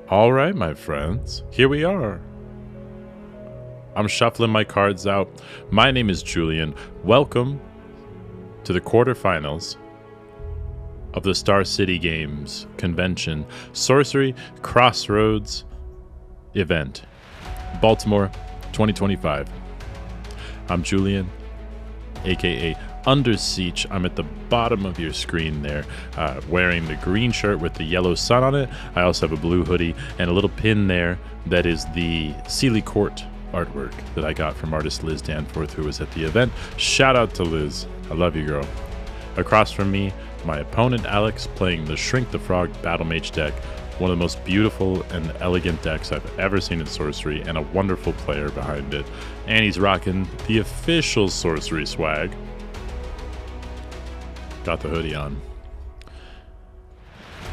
All right, my friends, here we are. I'm shuffling my cards out. My name is Julian. Welcome to the quarterfinals of the Star City Games Convention Sorcery Crossroads event, Baltimore 2025. I'm Julian, aka UnderSietch. I'm at the bottom of your screen there, wearing the green shirt with the yellow sun on it. I also have a blue hoodie and a little pin there that is the Sealy Court artwork that I got from artist Liz Danforth, who was at the event. Shout out to Liz. I love you, girl. Across from me, my opponent Alex, playing the Shrink the Frog Battle Mage deck, one of the most beautiful and elegant decks I've ever seen in Sorcery, and a wonderful player behind it. And he's rocking the official Sorcery swag. Got the hoodie on.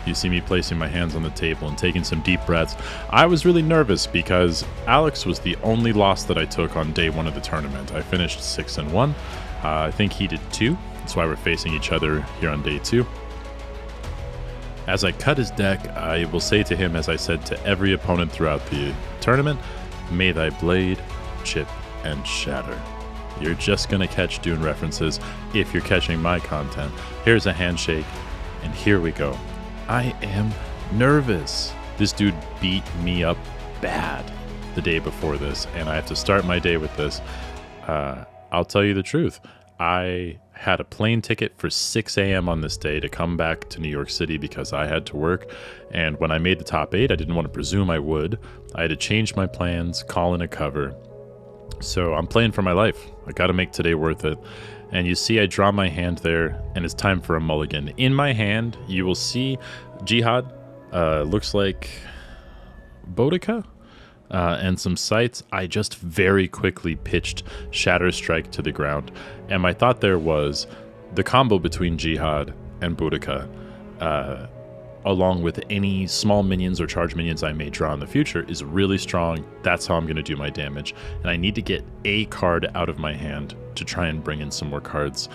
You see me placing my hands on the table and taking some deep breaths. I was really nervous because Alex was the only loss that I took on day one of the tournament. I finished 6-1. I think he did too. That's why we're facing each other here on day two. As I cut his deck, I will say to him, as I said to every opponent throughout the tournament, may thy blade chip and shatter. You're just going to catch Dune references if you're catching my content. Here's a handshake, and here we go. I am nervous. This dude beat me up bad the day before this, and I have to start my day with this. I'll tell you the truth. I had a plane ticket for 6 a.m. on this day to come back to New York City because I had to work, and when I made the top 8, I didn't want to presume I would. I had to change my plans, call in a cover. So I'm playing for my life. I got to make today worth it. And you see I draw my hand there, and it's time for a mulligan. In my hand, you will see Jihad, looks like Boudica, and some sights. I just very quickly pitched Shatter Strike to the ground. And my thought there was the combo between Jihad and Boudica, along with any small minions or charge minions I may draw in the future, is really strong. That's how I'm going to do my damage. And I need to get a card out of my hand to try and bring in some more cards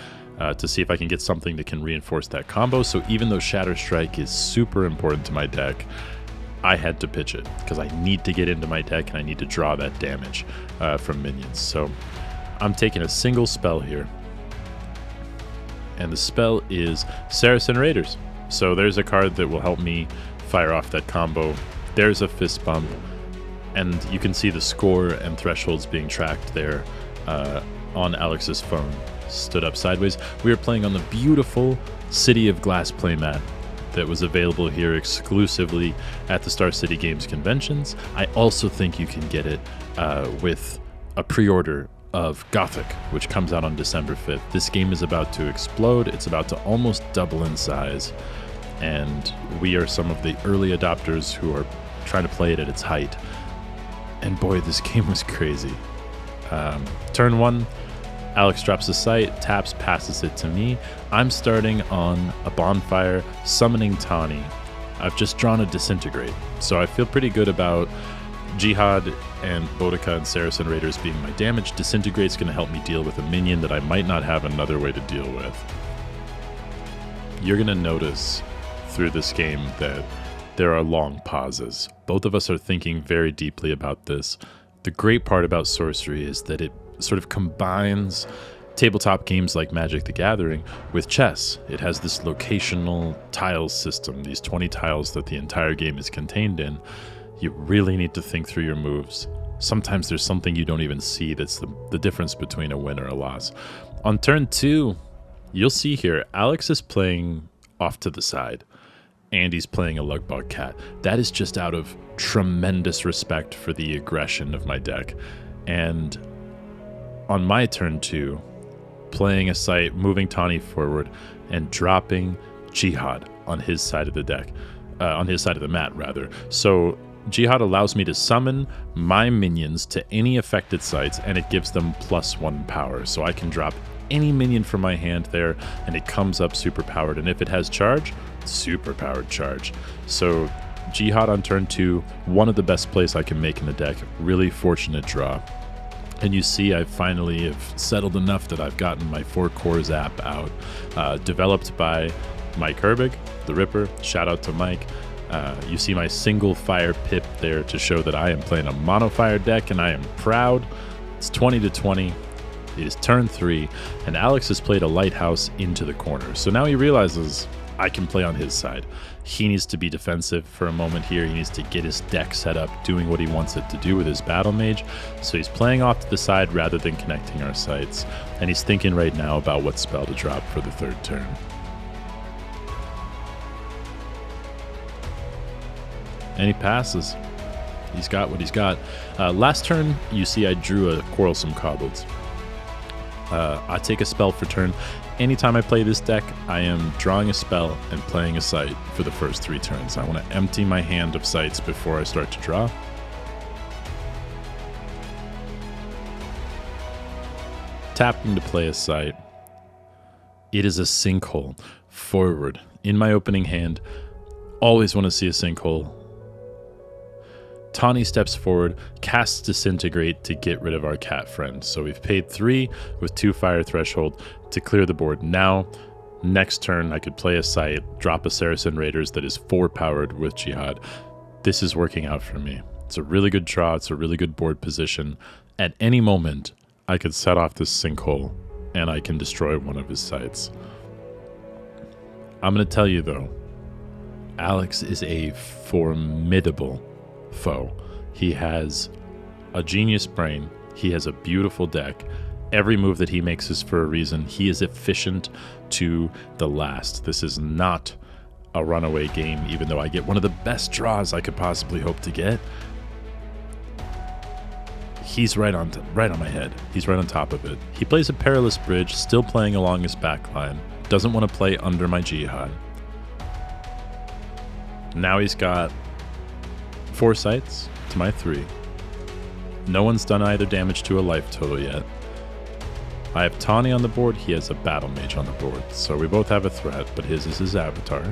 to see if I can get something that can reinforce that combo. So even though Shatter Strike is super important to my deck, I had to pitch it because I need to get into my deck and I need to draw that damage from minions. So I'm taking a single spell here. And the spell is Saracen Raiders. So there's a card that will help me fire off that combo. There's a fist bump, and you can see the score and thresholds being tracked there on Alex's phone. Stood up sideways. We are playing on the beautiful City of Glass playmat that was available here exclusively at the Star City Games conventions. I also think you can get it with a pre-order of Gothic, which comes out on December 5th. This game is about to explode. It's about to almost double in size. And we are some of the early adopters who are trying to play it at its height. And boy, this game was crazy. Turn 1, Alex drops a sight, taps, passes it to me. I'm starting on a bonfire, summoning Tawny. I've just drawn a Disintegrate, so I feel pretty good about Jihad and Boudica and Saracen Raiders being my damage. Disintegrate's going to help me deal with a minion that I might not have another way to deal with. You're going to notice through this game that there are long pauses. Both of us are thinking very deeply about this. The great part about Sorcery is that it sort of combines tabletop games like Magic the Gathering with chess. It has this locational tiles system, these 20 tiles that the entire game is contained in. You really need to think through your moves. Sometimes there's something you don't even see that's the difference between a win or a loss. On turn 2, you'll see here, Alex is playing off to the side. Andy's playing a Lugbog Cat. That is just out of tremendous respect for the aggression of my deck. And on my turn 2, playing a site, moving Tawny forward, and dropping Jihad on his side of the deck. On his side of the mat, rather. So Jihad allows me to summon my minions to any affected sites, and it gives them +1 power. So I can drop any minion from my hand there, and it comes up super powered. And if it has charge, super powered charge. So Jihad on turn 2, one of the best plays I can make in the deck. Really fortunate draw. And you see I finally have settled enough that I've gotten my 4 Cores app out, developed by Mike Herbig, the Ripper. Shout out to Mike. You see my single fire pip there to show that I am playing a mono fire deck, and I am proud. It's 20-20. It is turn 3, and Alex has played a lighthouse into the corner. So now he realizes I can play on his side. He needs to be defensive for a moment here. He needs to get his deck set up, doing what he wants it to do with his battle mage. So he's playing off to the side rather than connecting our sites. And he's thinking right now about what spell to drop for the 3rd turn. And he passes. He's got what he's got. Last turn, you see I drew a Quarrelsome Kobolds. I take a spell for turn. Anytime I play this deck, I am drawing a spell and playing a site for the first 3 turns. I want to empty my hand of sites before I start to draw. Tapping to play a site. It is a sinkhole. Forward. In my opening hand. Always want to see a sinkhole. Tawny steps forward, casts Disintegrate to get rid of our cat friend. So we've paid 3 with 2 fire threshold to clear the board. Now, next turn, I could play a site, drop a Saracen Raiders that is 4 powered with Jihad. This is working out for me. It's a really good draw. It's a really good board position. At any moment, I could set off this sinkhole, and I can destroy one of his sites. I'm going to tell you, though, Alex is a formidable foe. He has a genius brain. He has a beautiful deck. Every move that he makes is for a reason. He is efficient to the last. This is not a runaway game, even though I get one of the best draws I could possibly hope to get. He's right on my head. He's right on top of it. He plays a Perilous Bridge, still playing along his backline. Doesn't want to play under my Jihad. Now he's got 4 sites to my 3. No one's done either damage to a life total yet. I have Tawny on the board. He has a Battle Mage on the board. So we both have a threat, but his is his avatar.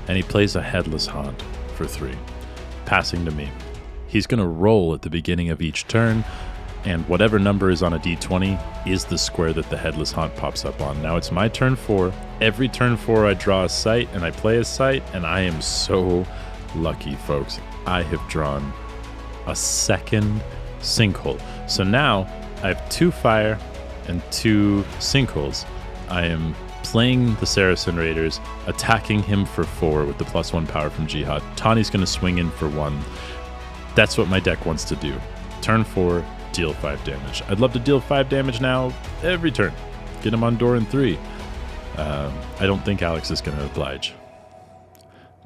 And he plays a Headless Haunt for 3, passing to me. He's going to roll at the beginning of each turn, and whatever number is on a d20 is the square that the Headless Haunt pops up on. Now it's my turn 4. Every turn 4 I draw a site and I play a site, and I am so lucky, folks. I have drawn a 2nd sinkhole. So now I have 2 fire and 2 sinkholes. I am playing the Saracen Raiders, attacking him for 4 with the +1 power from Jihad. Tawny's going to swing in for 1. That's what my deck wants to do. Turn 4, deal 5 damage. I'd love to deal 5 damage now every turn. Get him on door in 3. I don't think Alex is going to oblige.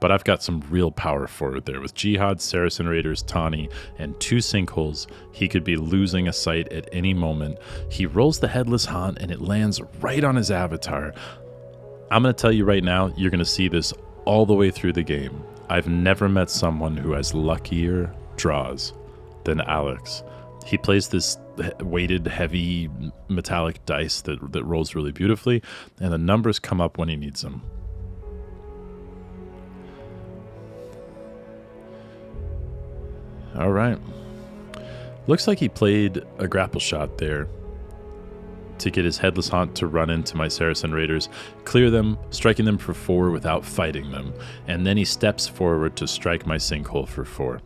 But I've got some real power forward there. With Jihad, Saracen Raiders, Tawny, and 2 sinkholes, he could be losing a site at any moment. He rolls the Headless Haunt, and it lands right on his avatar. I'm going to tell you right now, you're going to see this all the way through the game. I've never met someone who has luckier draws than Alex. He plays this weighted, heavy, metallic dice that rolls really beautifully, and the numbers come up when he needs them. All right. Looks like he played a grapple shot there to get his Headless Haunt to run into my Saracen Raiders, clear them, striking them for 4 without fighting them, and then he steps forward to strike my sinkhole for 4,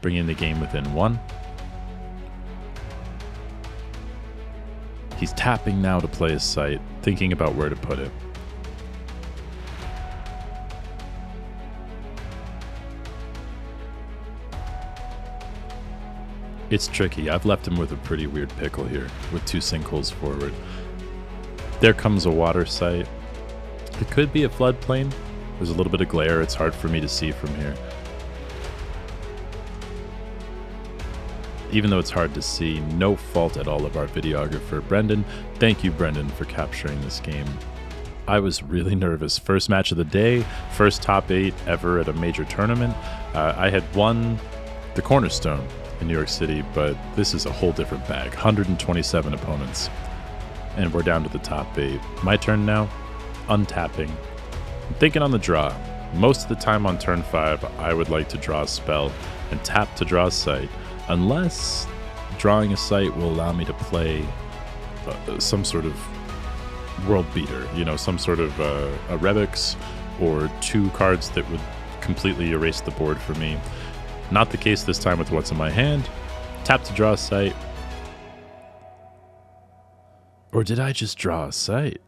bringing the game within 1. He's tapping now to play his site, thinking about where to put it. It's tricky. I've left him with a pretty weird pickle here, with 2 sinkholes forward. There comes a water site. It could be a floodplain. There's a little bit of glare. It's hard for me to see from here. Even though it's hard to see, no fault at all of our videographer, Brendan. Thank you, Brendan, for capturing this game. I was really nervous. First match of the day, first top 8 ever at a major tournament. I had won the Cornerstone in New York City, but this is a whole different bag. 127 opponents, and we're down to the top 8. My turn now, untapping. I'm thinking on the draw. Most of the time on turn 5, I would like to draw a spell and tap to draw a site, unless drawing a site will allow me to play some sort of world beater, you know, some sort of a Rebix or 2 cards that would completely erase the board for me. Not the case this time with what's in my hand. Tap to draw a sight. Or did I just draw a sight?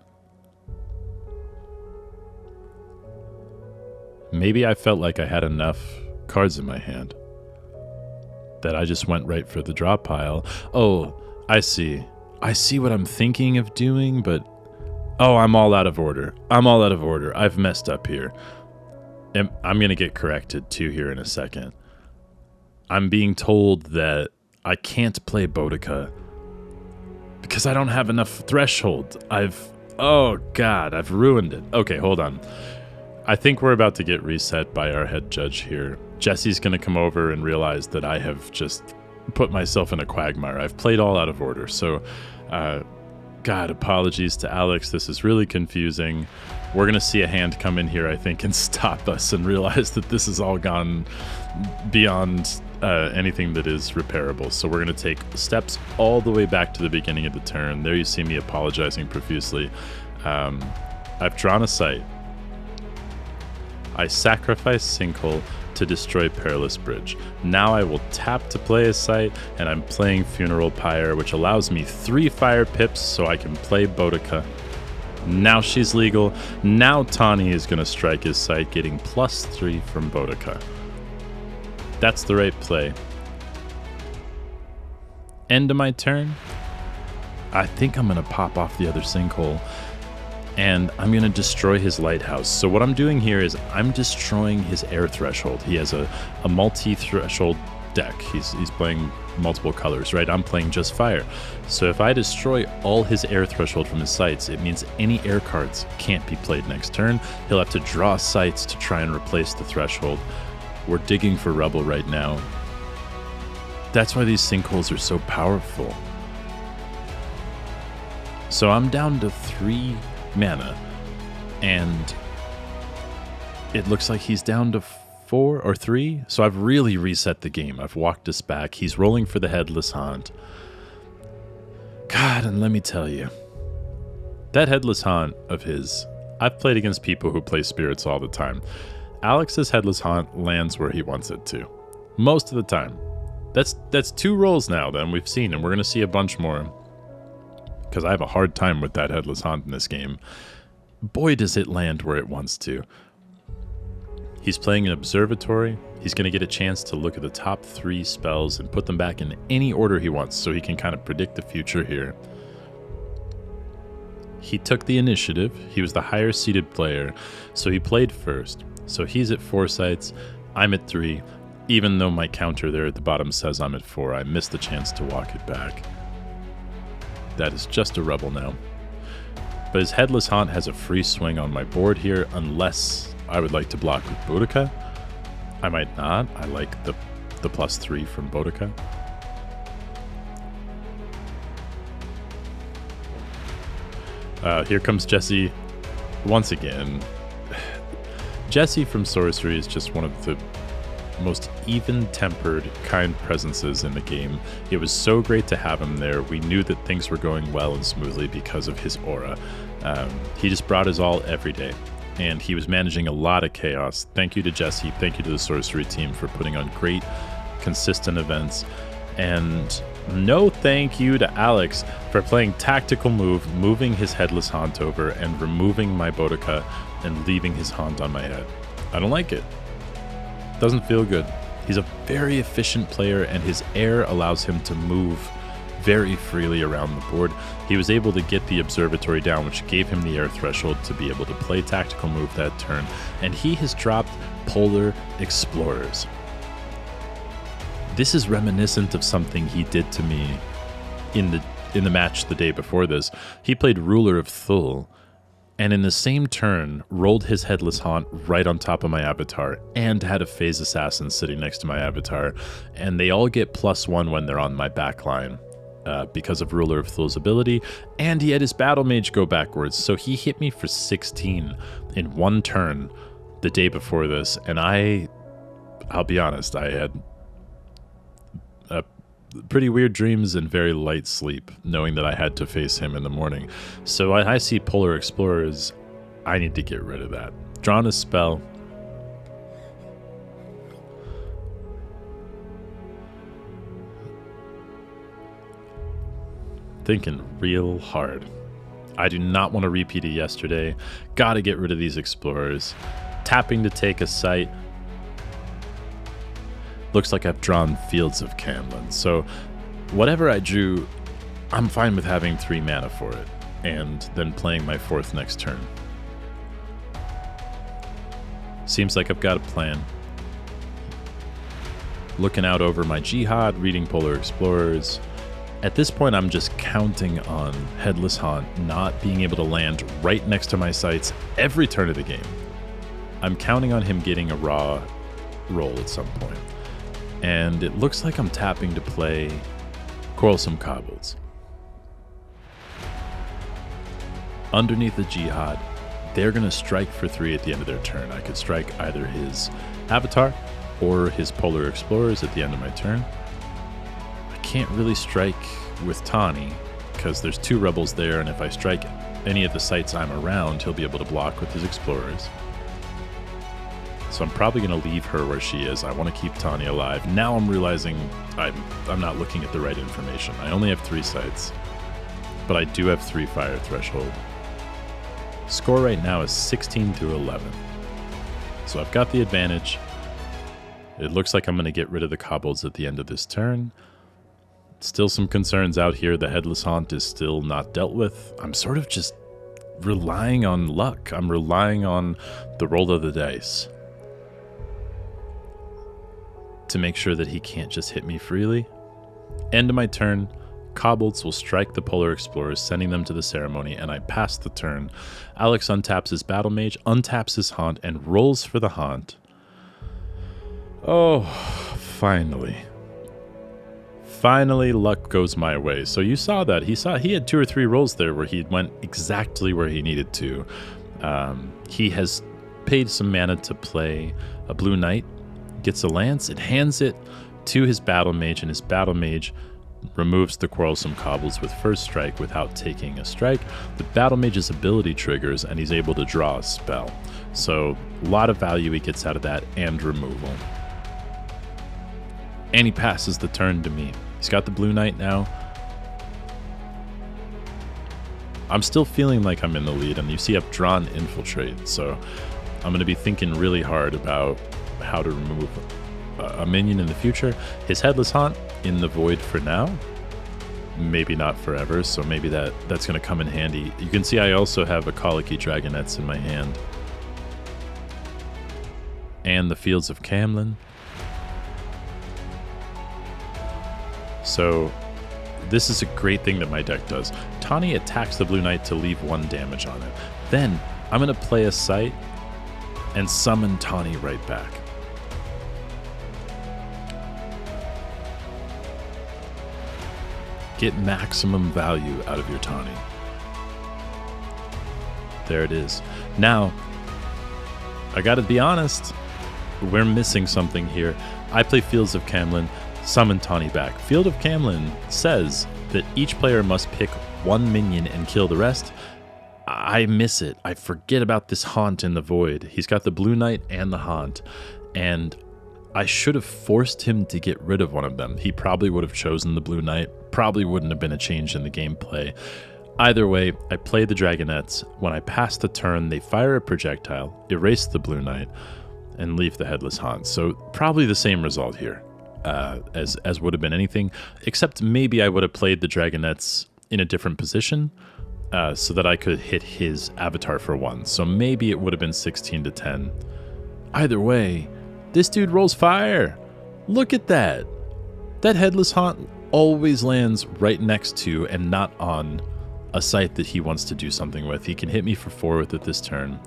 Maybe I felt like I had enough cards in my hand that I just went right for the draw pile. Oh, I see. I see what I'm thinking of doing, but... Oh, I'm all out of order. I've messed up here. And I'm going to get corrected too here in a second. I'm being told that I can't play Boudica because I don't have enough threshold. Oh God, I've ruined it. Okay, hold on. I think we're about to get reset by our head judge here. Jesse's going to come over and realize that I have just put myself in a quagmire. I've played all out of order. So, God, apologies to Alex. This is really confusing. We're going to see a hand come in here, I think, and stop us and realize that this has all gone beyond anything that is repairable. So we're going to take steps all the way back to the beginning of the turn. There you see me apologizing profusely. I've drawn a sight. I sacrifice Sinkhole to destroy Perilous Bridge. Now I will tap to play a sight, and I'm playing Funeral Pyre, which allows me 3 fire pips so I can play Boudica. Now she's legal. Now Tawny is going to strike his sight, getting +3 from Boudica. That's the right play. End of my turn. I think I'm going to pop off the other Sinkhole, and I'm going to destroy his lighthouse. So what I'm doing here is I'm destroying his air threshold. He has a multi-threshold deck. He's playing multiple colors, right? I'm playing just fire. So if I destroy all his air threshold from his sights, it means any air cards can't be played next turn. He'll have to draw sights to try and replace the threshold. We're digging for Rebel right now. That's why these sinkholes are so powerful. So I'm down to 3 mana, and it looks like he's down to 4 or 3. So I've really reset the game. I've walked us back. He's rolling for the Headless Haunt. God, and let me tell you, that Headless Haunt of his, I've played against people who play spirits all the time. Alex's Headless Haunt lands where he wants it to. Most of the time. That's 2 rolls now that we've seen, and we're going to see a bunch more. Because I have a hard time with that Headless Haunt in this game. Boy, does it land where it wants to. He's playing an Observatory. He's going to get a chance to look at the top 3 spells and put them back in any order he wants, so he can kind of predict the future here. He took the initiative. He was the higher seeded player, so he played first. So he's at 4 sights. I'm at 3. Even though my counter there at the bottom says I'm at 4, I missed the chance to walk it back. That is just a Rebel now. But his Headless Haunt has a free swing on my board here, unless I would like to block with Boudica. I might not. I like the +3 from Boudica. Here comes Jesse once again. Jesse from Sorcery is just one of the most even-tempered, kind presences in the game. It was so great to have him there. We knew that things were going well and smoothly because of his aura. He just brought his all every day, and he was managing a lot of chaos. Thank you to Jesse. Thank you to the Sorcery team for putting on great, consistent events. And no thank you to Alex for playing tactical move, moving his Headless Haunt over, and removing my Boudica and leaving his Haunt on my head. I don't like it. Doesn't feel good. He's a very efficient player, and his air allows him to move very freely around the board. He was able to get the Observatory down, which gave him the air threshold to be able to play tactical move that turn, and he has dropped Polar Explorers. This is reminiscent of something he did to me in the match the day before this. He played Ruler of Thul, and in the same turn, rolled his Headless Haunt right on top of my avatar, and had a Phase Assassin sitting next to my avatar, and they all get +1 when they're on my backline because of Ruler of Thul's ability, and he had his Battle Mage go backwards, so he hit me for 16 in 1 turn the day before this, and I'll be honest, I had pretty weird dreams and very light sleep, knowing that I had to face him in the morning. So when I see Polar Explorers, I need to get rid of that. Drawn a spell. Thinking real hard. I do not want to repeat it yesterday. Gotta get rid of these Explorers. Tapping to take a site. Looks like I've drawn Fields of Camlin. So whatever I drew, I'm fine with having 3 mana for it. And then playing my 4th next turn. Seems like I've got a plan. Looking out over my Jihad, reading Polar Explorers. At this point, I'm just counting on Headless Haunt not being able to land right next to my sites every turn of the game. I'm counting on him getting a raw roll at some point. And it looks like I'm tapping to play Quarrelsome Kobolds. Underneath the Jihad, they're going to strike for 3 at the end of their turn. I could strike either his Avatar or his Polar Explorers at the end of my turn. Can't really strike with Tawny because there's 2 rebels there, and if I strike any of the sites I'm around, he'll be able to block with his Explorers. So I'm probably going to leave her where she is. I want to keep Tawny alive. Now I'm realizing I'm not looking at the right information. I only have 3 sites, but I do have 3 fire threshold. Score right now is 16 to 11. So I've got the advantage. It looks like I'm going to get rid of the Kobolds at the end of this turn. Still some concerns out here. The Headless Haunt is still not dealt with. I'm sort of just relying on luck. I'm relying on the roll of the dice to make sure that he can't just hit me freely. End of my turn, Kobolds will strike the Polar Explorers, sending them to the ceremony, and I pass the turn. Alex untaps his Battle Mage, untaps his Haunt, and rolls for the Haunt. Oh, finally. Finally, luck goes my way. So you saw that. He had 2 or 3 rolls there where he went exactly where he needed to. He has paid some mana to play a Blue Knight, gets a Lance, and hands it to his Battle Mage, and his Battle Mage removes the Quarrelsome Kobolds with first strike without taking a strike. The Battle Mage's ability triggers, and he's able to draw a spell. So a lot of value he gets out of that, and removal. And he passes the turn to me. He's got the Blue Knight now. I'm still feeling like I'm in the lead, and you see I've drawn Infiltrate, so I'm going to be thinking really hard about how to remove a minion in the future. His Headless Haunt in the Void for now. Maybe not forever, so maybe that's going to come in handy. You can see I also have a Colicky Dragonets in my hand. And the Fields of Camlin. So this is a great thing that my deck does. Tawny attacks the Blue Knight to leave 1 damage on it. Then I'm going to play a site and summon Tawny right back. Get maximum value out of your Tawny. There it is. Now, I gotta be honest, we're missing something here. I play Fields of Camlin, summon Tawny back. Field of Camlin says that each player must pick 1 minion and kill the rest. I miss it. I forget about this Haunt in the Void. He's got the Blue Knight and the Haunt, and I should have forced him to get rid of one of them. He probably would have chosen the Blue Knight. Probably wouldn't have been a change in the gameplay. Either way, I play the Dragonets. When I pass the turn, they fire a projectile, erase the Blue Knight, and leave the Headless Haunt. So probably the same result here as would have been anything, except maybe I would have played the Dragonets in a different position so that I could hit his Avatar for 1. So maybe it would have been 16 to 10. Either way, this dude rolls fire. Look at that. That Headless Haunt always lands right next to and not on a site that he wants to do something with. He can hit me for 4 with it this turn.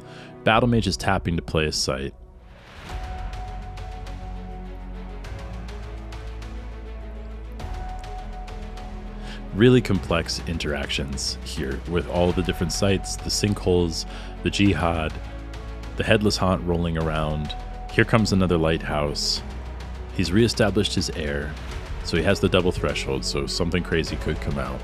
Battle Mage is tapping to play a site. Really complex interactions here with all the different sites, the sinkholes, the Jihad, the Headless Haunt rolling around. Here comes another lighthouse. He's reestablished his heir. So he has the double threshold, so something crazy could come out.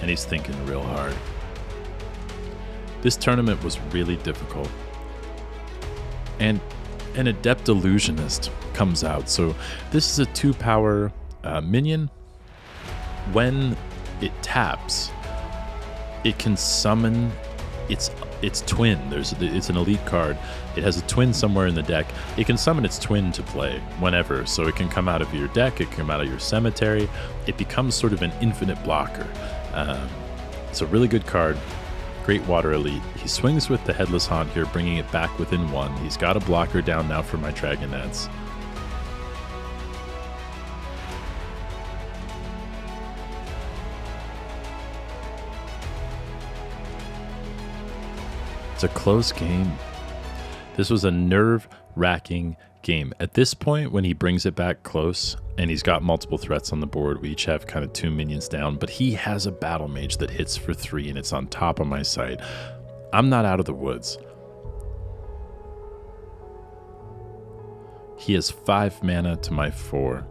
And he's thinking real hard. This tournament was really difficult. And an Adept Illusionist comes out. So this is a 2-power minion. When it taps, it can summon its twin. It's an elite card. It has a twin somewhere in the deck. It can summon its twin to play whenever. So it can come out of your deck. It can come out of your cemetery. It becomes sort of an infinite blocker. It's a really good card. Great water elite. He swings with the Headless Haunt here, bringing it back within 1. He's got a blocker down now for my Dragonets. It's a close game. This was a nerve-wracking game. At this point, when he brings it back close, and he's got multiple threats on the board, we each have kind of 2 minions down, but he has a Battle Mage that hits for 3, and it's on top of my site. I'm not out of the woods. He has 5 mana to my 4.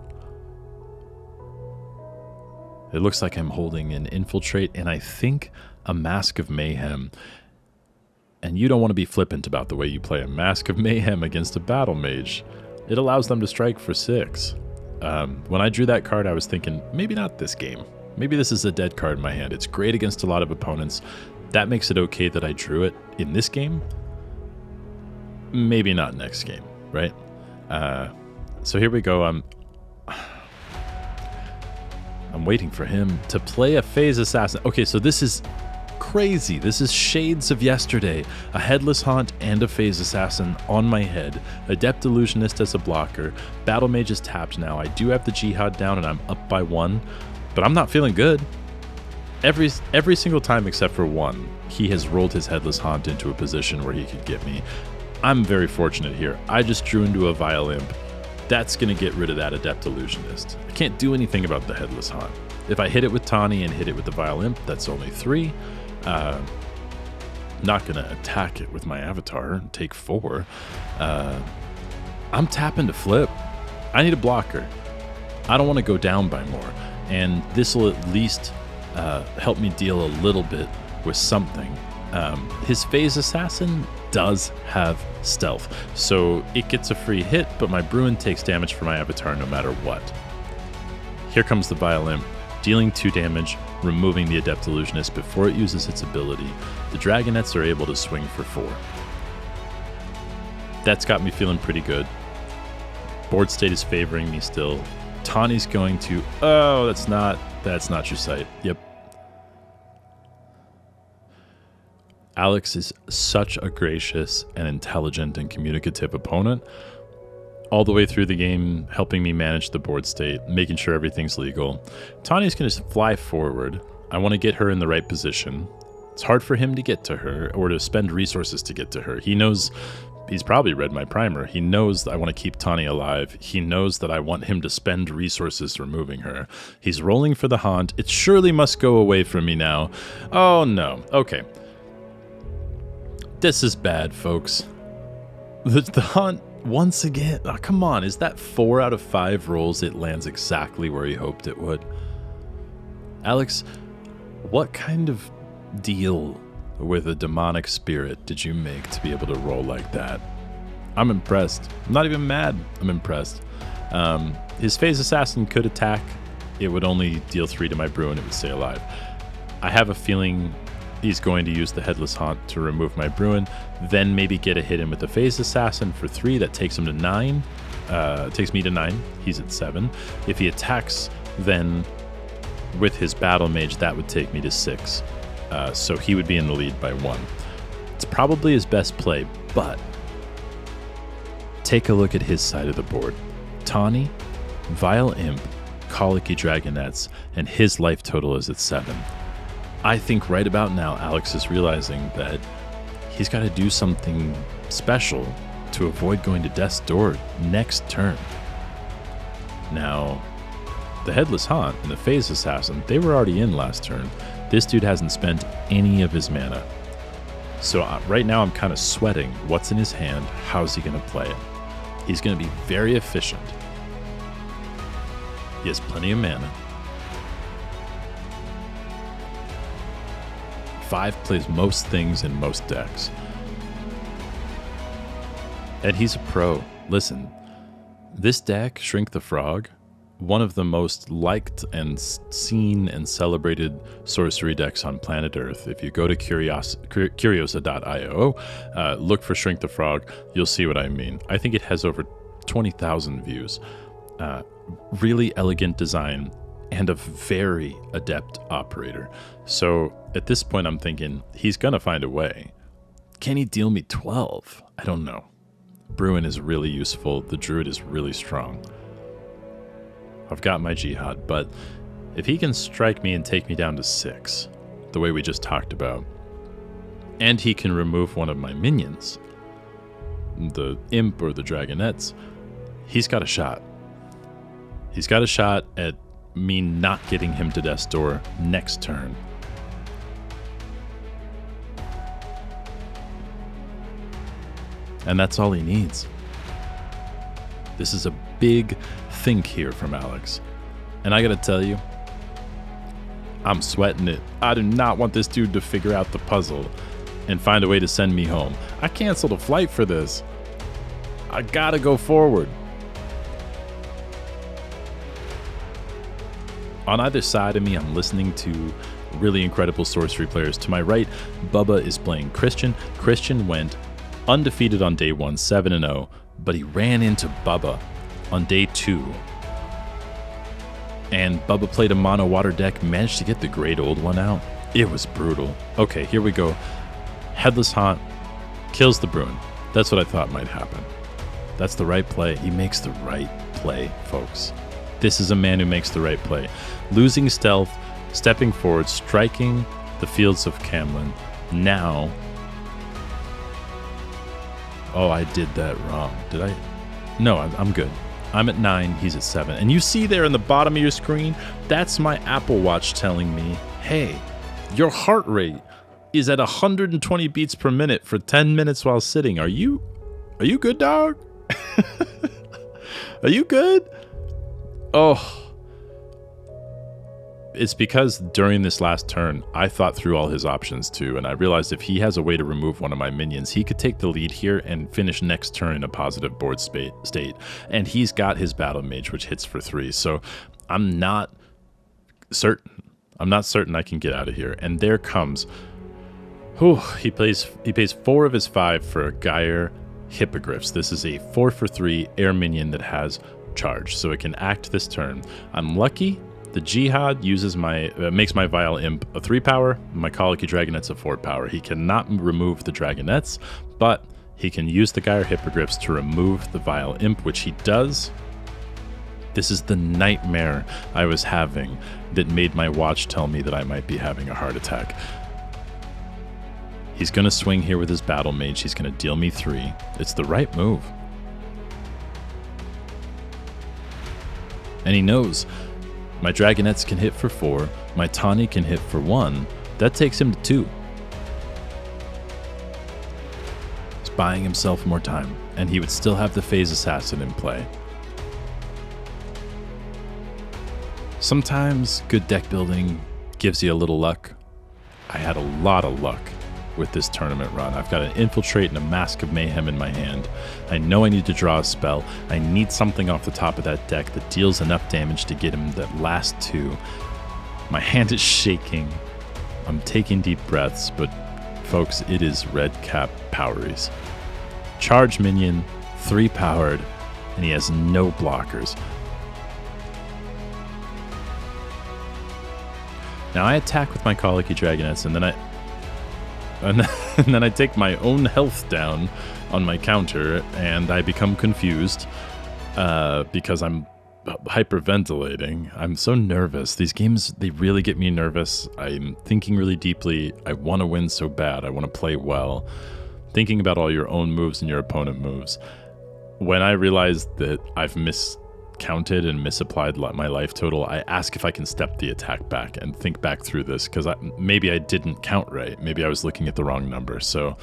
It looks like I'm holding an Infiltrate, and I think a Mask of Mayhem. And you don't want to be flippant about the way you play a Mask of Mayhem against a Battle Mage. It allows them to strike for 6. When I drew that card, I was thinking, maybe not this game. Maybe this is a dead card in my hand. It's great against a lot of opponents. That makes it okay that I drew it in this game. Maybe not next game, right? So here we go. I'm waiting for him to play a Phase Assassin. Okay, so this is crazy. This is shades of yesterday. A Headless Haunt and a Phase Assassin on my head. Adept Illusionist as a blocker. Battle Mage is tapped now. I do have the Jihad down and I'm up by 1, but I'm not feeling good. Every single time except for 1, he has rolled his Headless Haunt into a position where he could get me. I'm very fortunate here. I just drew into a Vile Imp. That's going to get rid of that Adept Illusionist. I can't do anything about the Headless Haunt. If I hit it with Tawny and hit it with the Vile Imp, that's only 3. Not gonna attack it with my avatar and take 4. I'm tapping to flip. I need a blocker. I don't want to go down by more, and this will at least help me deal a little bit with something. His Phase Assassin does have stealth, so it gets a free hit, but my Bruin takes damage for my avatar no matter what. Here comes the Vile Imp, dealing 2 damage, removing the Adept Illusionist before it uses its ability. The Dragonets are able to swing for 4. That's got me feeling pretty good. Board state is favoring me still. Tawny's going to... Oh, that's not your sight. Yep. Alex is such a gracious and intelligent and communicative opponent. All the way through the game, helping me manage the board state, making sure everything's legal. Tawny's going to fly forward. I want to get her in the right position. It's hard for him to get to her, or to spend resources to get to her. He knows, he's probably read my primer. He knows that I want to keep Tawny alive. He knows that I want him to spend resources removing her. He's rolling for the Haunt. It surely must go away from me now. Oh no. Okay. This is bad, folks. The Haunt... Once again, oh, come on, is that 4 out of 5 rolls it lands exactly where he hoped it would? Alex, what kind of deal with a demonic spirit did you make to be able to roll like that? I'm impressed. I'm not even mad. I'm impressed. His Phase Assassin could attack. It would only deal 3 to my Bruin. It would stay alive. I have a feeling he's going to use the Headless Haunt to remove my Bruin, then maybe get a hit in with the Phase Assassin for 3. That takes him to 9. Takes me to 9. He's at 7. If he attacks, then with his Battle Mage, that would take me to 6. So he would be in the lead by 1. It's probably his best play, but take a look at his side of the board. Tawny, Vile Imp, Colicky Dragonets, and his life total is at 7. I think right about now, Alex is realizing that he's got to do something special to avoid going to death's door next turn. Now, the Headless Haunt and the Phase Assassin, they were already in last turn. This dude hasn't spent any of his mana. So right now I'm kind of sweating what's in his hand, how's he going to play it. He's going to be very efficient. He has plenty of mana. 5 plays most things in most decks. And he's a pro. Listen, this deck, Shrink the Frog, one of the most liked and seen and celebrated sorcery decks on planet Earth. If you go to curiosa.io, look for Shrink the Frog, you'll see what I mean. I think it has over 20,000 views. Really elegant design and a very adept operator. So at this point, I'm thinking he's going to find a way. Can he deal me 12? I don't know. Bruin is really useful. The Druid is really strong. I've got my Jihad, but if he can strike me and take me down to 6, the way we just talked about, and he can remove one of my minions, the Imp or the Dragonettes, he's got a shot. He's got a shot at me not getting him to death's door next turn. And that's all he needs. This is a big think here from Alex. And I gotta tell you, I'm sweating it. I do not want this dude to figure out the puzzle and find a way to send me home. I canceled a flight for this. I gotta go forward. On either side of me, I'm listening to really incredible sorcery players. To my right, Bubba is playing Christian. Christian went undefeated on day 1, 7-0, but he ran into Bubba on day 2. And Bubba played a mono water deck, managed to get the great old one out. It was brutal. Okay, here we go. Headless Haunt kills the Bruin. That's what I thought might happen. That's the right play. He makes the right play, folks. This is a man who makes the right play. Losing stealth, stepping forward, striking the fields of Camlin. Now... Oh, I did that wrong. Did I? No, I'm good. I'm at 9, he's at 7. And you see there in the bottom of your screen, that's my Apple Watch telling me, hey, your heart rate is at 120 beats per minute for 10 minutes while sitting. Are you good, dog? Are you good? Oh. It's because during this last turn, I thought through all his options too, and I realized if he has a way to remove one of my minions, he could take the lead here and finish next turn in a positive board state. And he's got his Battle Mage, which hits for 3, so I'm not certain. I'm not certain I can get out of here. And there comes... he pays 4 of his 5 for a Gyre Hippogriffs. This is a 4-for-3 air minion that has charge, so it can act this turn. I'm lucky. The Jihad uses makes my Vile Imp a 3-power, my Colicky Dragonette's a 4-power. He cannot remove the Dragonettes, but he can use the Gyre Hippogriffs to remove the Vile Imp, which he does. This is the nightmare I was having that made my watch tell me that I might be having a heart attack. He's going to swing here with his Battle Mage. He's going to deal me 3. It's the right move. And he knows my Dragonettes can hit for 4, my Tawny can hit for 1. That takes him to 2. He's buying himself more time, and he would still have the Phase Assassin in play. Sometimes good deck building gives you a little luck. I had a lot of luck with this tournament run. I've got an Infiltrate and a Mask of Mayhem in my hand. I know I need to draw a spell. I need something off the top of that deck that deals enough damage to get him that last 2. My hand is shaking. I'm taking deep breaths, but folks, it is Red Cap Poweries. Charge minion, 3 powered, and he has no blockers. Now I attack with my Colicky Dragonettes, and then I take my own health down on my counter, and I become confused because I'm hyperventilating. I'm so nervous. These games, they really get me nervous. I'm thinking really deeply. I want to win so bad. I want to play well. Thinking about all your own moves and your opponent moves. When I realize that I've miscounted and misapplied my life total, I ask if I can step the attack back and think back through this, because maybe I didn't count right. Maybe I was looking at the wrong number. So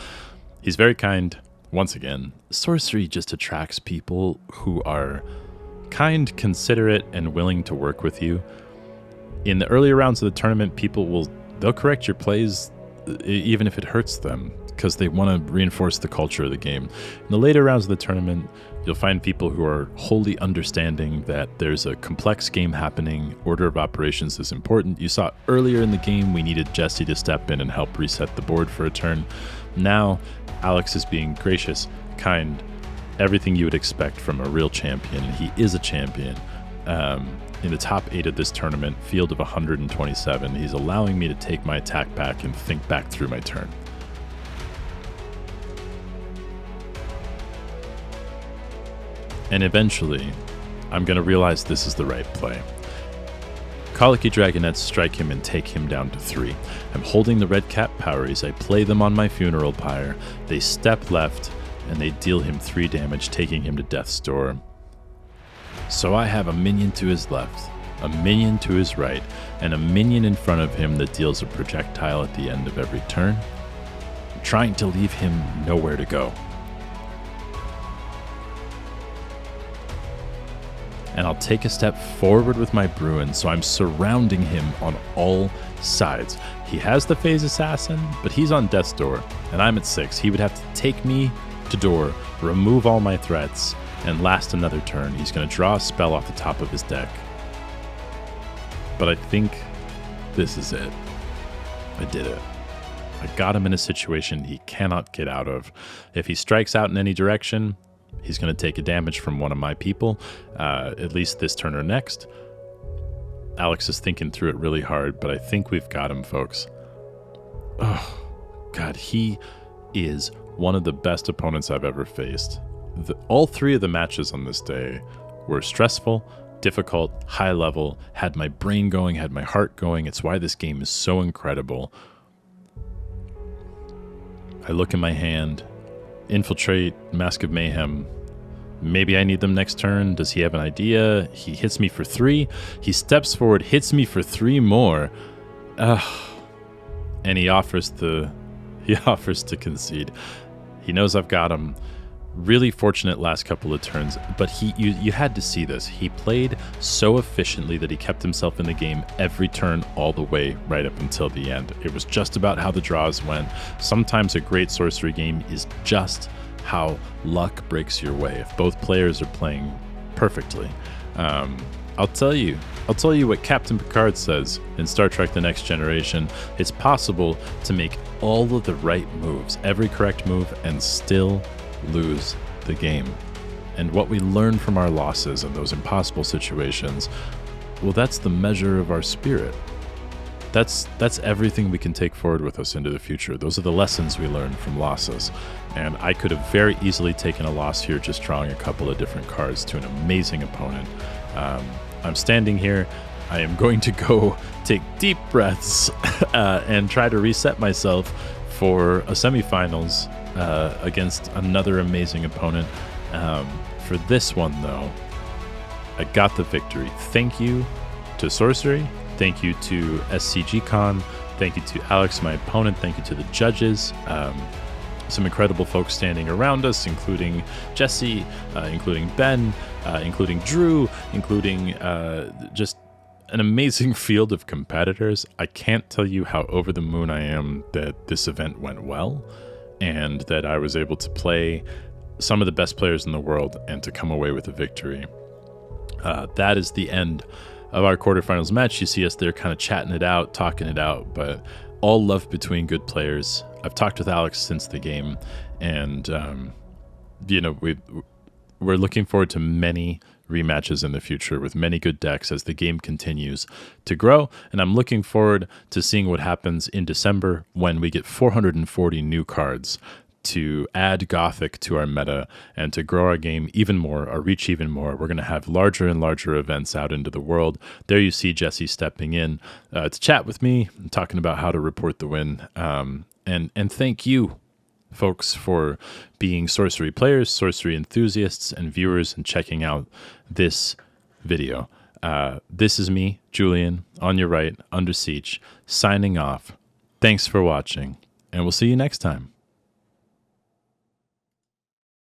he's very kind. once again, Sorcery just attracts people who are kind, considerate, and willing to work with you. In the earlier rounds of the tournament, they'll correct your plays even if it hurts them, because they want to reinforce the culture of the game. In the later rounds of the tournament, you'll find people who are wholly understanding that there's a complex game happening. Order of operations is important. You saw earlier in the game, we needed Jesse to step in and help reset the board for a turn. Now, Alex is being gracious, kind, everything you would expect from a real champion. He is a champion. In the top 8 of this tournament, field of 127, he's allowing me to take my attack back and think back through my turn. And eventually, I'm going to realize this is the right play. Colicky Dragonettes strike him and take him down to 3. I'm holding the red cap poweries, I play them on my funeral pyre, they step left, and they deal him 3 damage, taking him to Death's Door. So I have a minion to his left, a minion to his right, and a minion in front of him that deals a projectile at the end of every turn, trying to leave him nowhere to go. And I'll take a step forward with my Bruin, so I'm surrounding him on all sides. He has the Phase Assassin, but he's on Death's Door, and I'm at 6. He would have to take me to door, remove all my threats, and last another turn. He's going to draw a spell off the top of his deck. But I think this is it. I did it. I got him in a situation he cannot get out of. If he strikes out in any direction, he's going to take a damage from one of my people, at least this turn or next. Alex is thinking through it really hard, but I think we've got him, folks. Oh, God, he is one of the best opponents I've ever faced. All 3 of the matches on this day were stressful, difficult, high level, had my brain going, had my heart going. It's why this game is so incredible. I look in my hand, Infiltrate, Mask of Mayhem. Maybe I need them next turn. Does he have an idea? He hits me for 3. He steps forward, hits me for 3 more. And he offers to concede. He knows I've got him. Really fortunate last couple of turns, but you had to see this. He played so efficiently that he kept himself in the game every turn all the way right up until the end. It was just about how the draws went. Sometimes a great Sorcery game is just how luck breaks your way. If both players are playing perfectly. I'll tell you what Captain Picard says in Star Trek The Next Generation. It's possible to make all of the right moves, every correct move, and still lose the game. And what we learn from our losses in those impossible situations, well, that's the measure of our spirit. That's everything we can take forward with us into the future. Those are the lessons we learn from losses. And I could have very easily taken a loss here just drawing a couple of different cards to an amazing opponent. I'm standing here. I am going to go take deep breaths and try to reset myself for a semifinals against another amazing opponent. For this one, though, I got the victory. Thank you to Sorcery. Thank you to SCG Con. Thank you to Alex, my opponent. Thank you to the judges. Some incredible folks standing around us, including Jesse, including Ben, including Drew, including just an amazing field of competitors. I can't tell you how over the moon I am that this event went well and that I was able to play some of the best players in the world and to come away with a victory. That is the end of our quarterfinals match. You see us there kind of chatting it out, talking it out, but all love between good players. I've talked with Alex since the game, and we're looking forward to many rematches in the future with many good decks as the game continues to grow. And I'm looking forward to seeing what happens in December when we get 440 new cards to add Gothic to our meta and to grow our game even more, our reach even more. We're going to have larger and larger events out into the world. There you see Jesse stepping in to chat with me and talking about how to report the win. And thank you, folks, for being Sorcery players, Sorcery enthusiasts, and viewers, and checking out this video. This is me, Julian, on your right, UnderSietch, signing off. Thanks for watching, and we'll see you next time.